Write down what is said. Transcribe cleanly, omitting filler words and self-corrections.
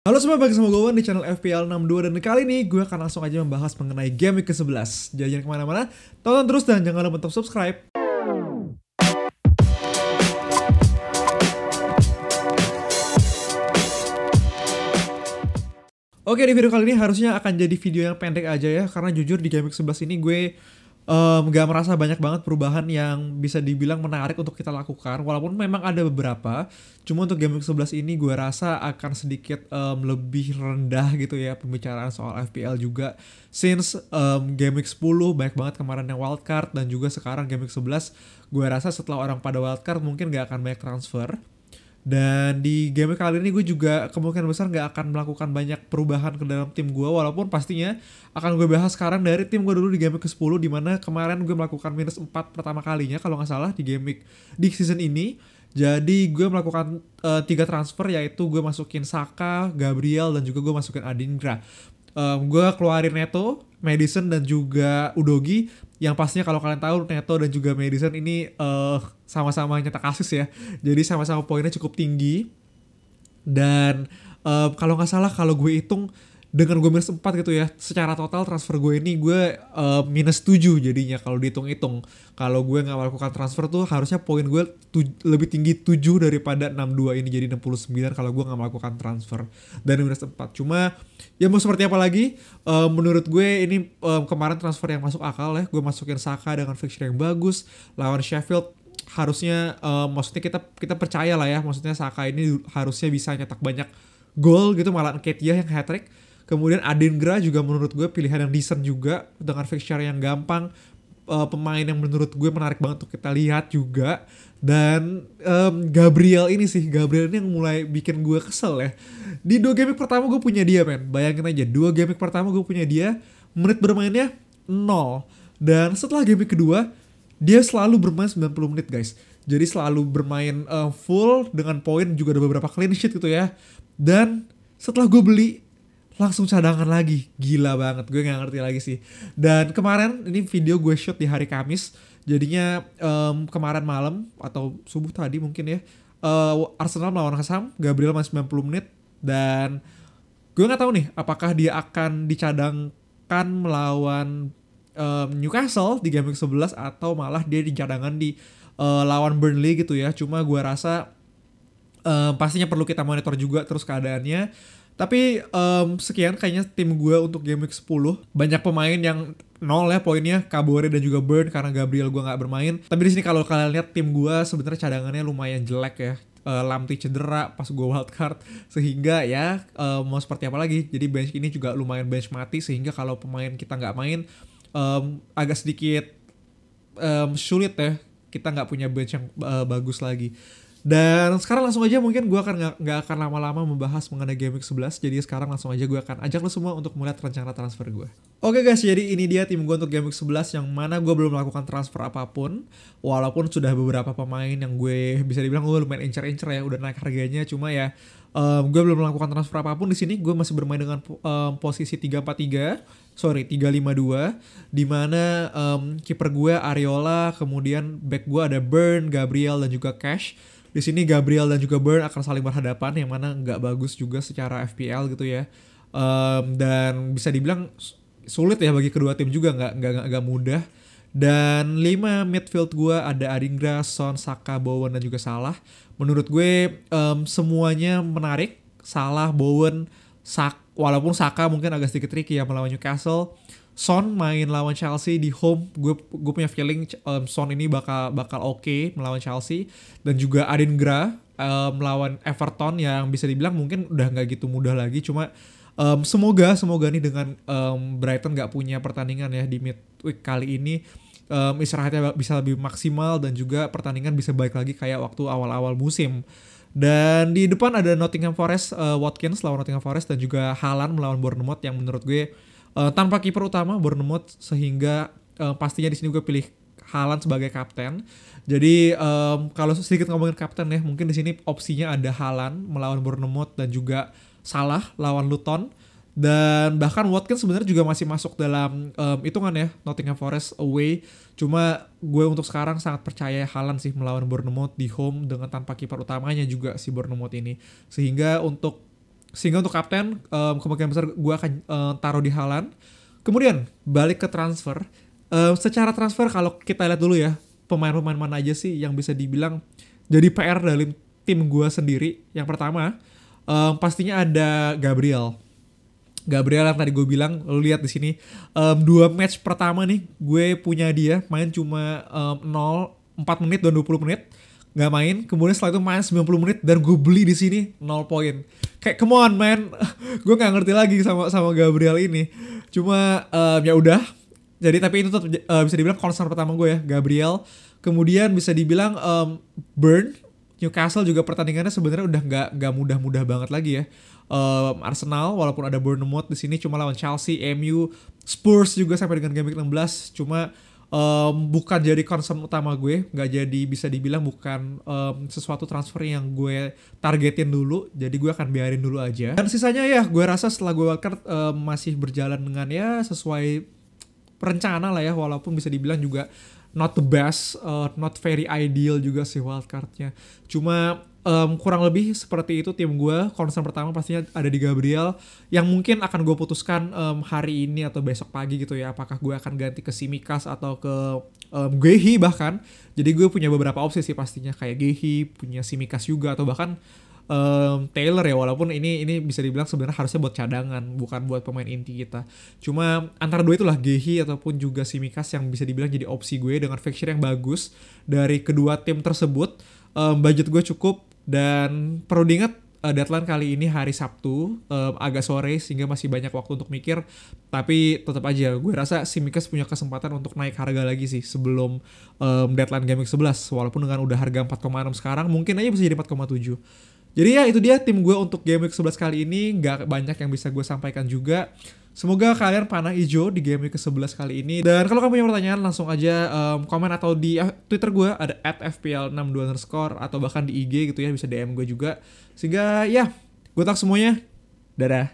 Halo semua, balik sama gue Wan di channel FPL 62 dan kali ini gue akan langsung aja membahas mengenai game week ke-11. Jadi jangan kemana-mana, tonton terus dan jangan lupa untuk subscribe. Oke, di video kali ini harusnya akan jadi video yang pendek aja ya, karena jujur di game week 11 ini gue gak merasa banyak banget perubahan yang bisa dibilang menarik untuk kita lakukan. Walaupun memang ada beberapa, cuma untuk game week 11 ini gue rasa akan sedikit lebih rendah gitu ya pembicaraan soal FPL juga. Since game week 10 banyak banget kemarin yang wildcard, dan juga sekarang game week 11 gue rasa setelah orang pada wildcard mungkin gak akan banyak transfer. Dan di game kali ini gue juga kemungkinan besar gak akan melakukan banyak perubahan ke dalam tim gue. Walaupun pastinya akan gue bahas sekarang dari tim gue dulu di game ke-10, dimana kemarin gue melakukan minus 4 pertama kalinya kalau gak salah di game week di season ini. Jadi gue melakukan 3 transfer, yaitu gue masukin Saka, Gabriel, dan juga gue masukin Adingra. Gue keluarin Neto, Madison, dan juga Udogi. Yang pastinya kalau kalian tahu Neto dan juga Madison ini sama-sama nyetak assist ya. Jadi sama-sama poinnya cukup tinggi. Dan kalau nggak salah kalau gue hitung dengan gue minus 4 gitu ya, secara total transfer gue ini gue minus 7 jadinya kalau dihitung-hitung. Kalau gue nggak melakukan transfer tuh harusnya poin gue lebih tinggi 7 daripada 62 ini, jadi 69 kalau gue nggak melakukan transfer dan minus 4. Cuma ya mau seperti apa lagi, menurut gue ini kemarin transfer yang masuk akal ya. Gue masukin Saka dengan fixture yang bagus lawan Sheffield. Harusnya maksudnya kita percaya lah ya, maksudnya Saka ini harusnya bisa nyetak banyak gol gitu, malah Nketiah yang hat-trick. Kemudian Adingra juga menurut gue pilihan yang decent juga dengan fixture yang gampang, pemain yang menurut gue menarik banget untuk kita lihat juga. Dan Gabriel ini yang mulai bikin gue kesel ya. Di 2 game pertama gue punya dia, men. Bayangin aja, 2 game pertama gue punya dia, menit bermainnya 0. Dan setelah game kedua dia selalu bermain 90 menit guys. Jadi selalu bermain full dengan poin, juga ada beberapa clean sheet gitu ya. Dan setelah gue beli langsung cadangan lagi, gila banget, gue nggak ngerti lagi sih. Dan kemarin ini video gue shoot di hari Kamis, jadinya kemarin malam atau subuh tadi mungkin ya, Arsenal melawan West Ham, Gabriel masih 90 menit, dan gue nggak tahu nih apakah dia akan dicadangkan melawan Newcastle di game week 11 atau malah dia dicadangkan di lawan Burnley gitu ya. Cuma gue rasa pastinya perlu kita monitor juga terus keadaannya. Tapi sekian kayaknya tim gue untuk game week 10. Banyak pemain yang 0 ya poinnya, Kabore dan juga Burn, karena Gabriel gue nggak bermain. Tapi di sini kalau kalian lihat tim gue sebenarnya cadangannya lumayan jelek ya. Lamti cedera pas gue wildcard, sehingga ya mau seperti apa lagi. Jadi bench ini juga lumayan bench mati, sehingga kalau pemain kita nggak main agak sedikit sulit ya. Kita nggak punya bench yang bagus lagi. Dan sekarang langsung aja mungkin gue akan nggak akan lama-lama membahas mengenai game week 11. Jadi sekarang langsung aja gue akan ajak lo semua untuk melihat rencana transfer gue. Oke guys, jadi ini dia tim gue untuk game week 11 yang mana gue belum melakukan transfer apapun. Walaupun sudah beberapa pemain yang gue bisa dibilang gue lumayan incer-incer ya, udah naik harganya. Cuma ya gue belum melakukan transfer apapun di sini. Gue masih bermain dengan posisi 3-5-2, di mana kiper gue Areola, kemudian back gue ada Burn, Gabriel, dan juga Cash. Di sini Gabriel dan juga Burn akan saling berhadapan, yang mana nggak bagus juga secara FPL gitu ya. Dan bisa dibilang sulit ya bagi kedua tim juga, nggak mudah. Dan 5 midfield gue ada Adingra, Son, Saka, Bowen, dan juga Salah. Menurut gue semuanya menarik. Salah, Bowen, walaupun Saka mungkin agak sedikit tricky ya melawan Newcastle. Son main lawan Chelsea di home, gue punya feeling Son ini bakal oke melawan Chelsea. Dan juga Adingra melawan Everton, yang bisa dibilang mungkin udah nggak gitu mudah lagi. Cuma semoga nih dengan Brighton nggak punya pertandingan ya di midweek kali ini, istirahatnya bisa lebih maksimal dan juga pertandingan bisa baik lagi kayak waktu awal-awal musim. Dan di depan ada Nottingham Forest, Watkins lawan Nottingham Forest, dan juga Haaland melawan Bournemouth, yang menurut gue tanpa kiper utama Bournemouth, sehingga pastinya di sini gue pilih Haaland sebagai kapten. Jadi kalau sedikit ngomongin kapten ya, mungkin di sini opsinya ada Haaland melawan Bournemouth dan juga Salah lawan Luton. Dan bahkan Watkins sebenarnya juga masih masuk dalam hitungan ya Nottingham Forest away. Cuma gue untuk sekarang sangat percaya Haaland sih melawan Bournemouth di home dengan tanpa kiper utamanya juga si Bournemouth ini. Sehingga untuk Sehingga untuk kapten kemungkinan besar gue akan taruh di Haaland. Kemudian balik ke transfer. Secara transfer kalau kita lihat dulu ya, pemain-pemain mana aja sih yang bisa dibilang jadi PR dalam tim gue sendiri. Yang pertama pastinya ada Gabriel. Gabriel yang tadi gue bilang, lo lihat di sini 2 match pertama nih gue punya dia main cuma 4 menit dan 20 menit nggak main, kemudian setelah itu main 90 menit dan gue beli di sini 0 poin. Kayak come on man, gue nggak ngerti lagi sama Gabriel ini. Cuma ya udah. Jadi tapi itu tetap bisa dibilang concern pertama gue ya, Gabriel. Kemudian bisa dibilang Burn Newcastle juga pertandingannya sebenarnya udah nggak mudah-mudah banget lagi ya. Arsenal walaupun ada Bournemouth di sini cuma lawan Chelsea, MU, Spurs juga sampai dengan game week 16 cuma bukan jadi concern utama gue, nggak jadi bisa dibilang bukan sesuatu transfer yang gue targetin dulu, jadi gue akan biarin dulu aja. Dan sisanya ya gue rasa setelah gue wildcard masih berjalan dengan ya sesuai perencana lah ya, walaupun bisa dibilang juga not the best, not very ideal juga sih wildcardnya. Cuma kurang lebih seperti itu tim gue. Concern pertama pastinya ada di Gabriel, yang mungkin akan gue putuskan hari ini atau besok pagi gitu ya. Apakah gue akan ganti ke Tsimikas atau ke Guehi bahkan. Jadi gue punya beberapa opsi sih pastinya, kayak Guehi, punya Tsimikas juga, atau bahkan Taylor ya, walaupun ini bisa dibilang sebenarnya harusnya buat cadangan, bukan buat pemain inti kita. Cuma antara dua itulah, Guehi ataupun juga Tsimikas yang bisa dibilang jadi opsi gue dengan fixture yang bagus dari kedua tim tersebut. Budget gue cukup dan perlu diingat deadline kali ini hari Sabtu, agak sore sehingga masih banyak waktu untuk mikir. Tapi tetap aja gue rasa Tsimikas punya kesempatan untuk naik harga lagi sih sebelum deadline game week 11, walaupun dengan udah harga 4,6 sekarang mungkin aja bisa jadi 4,7. Jadi ya itu dia tim gue untuk game week 11 kali ini. Gak banyak yang bisa gue sampaikan juga. Semoga kalian panah hijau di game week ke-11 kali ini. Dan kalau kamu punya pertanyaan langsung aja komen atau di Twitter gue ada @fpl62_ atau bahkan di IG gitu ya, bisa DM gue juga. Sehingga ya gue tak semuanya. Dadah.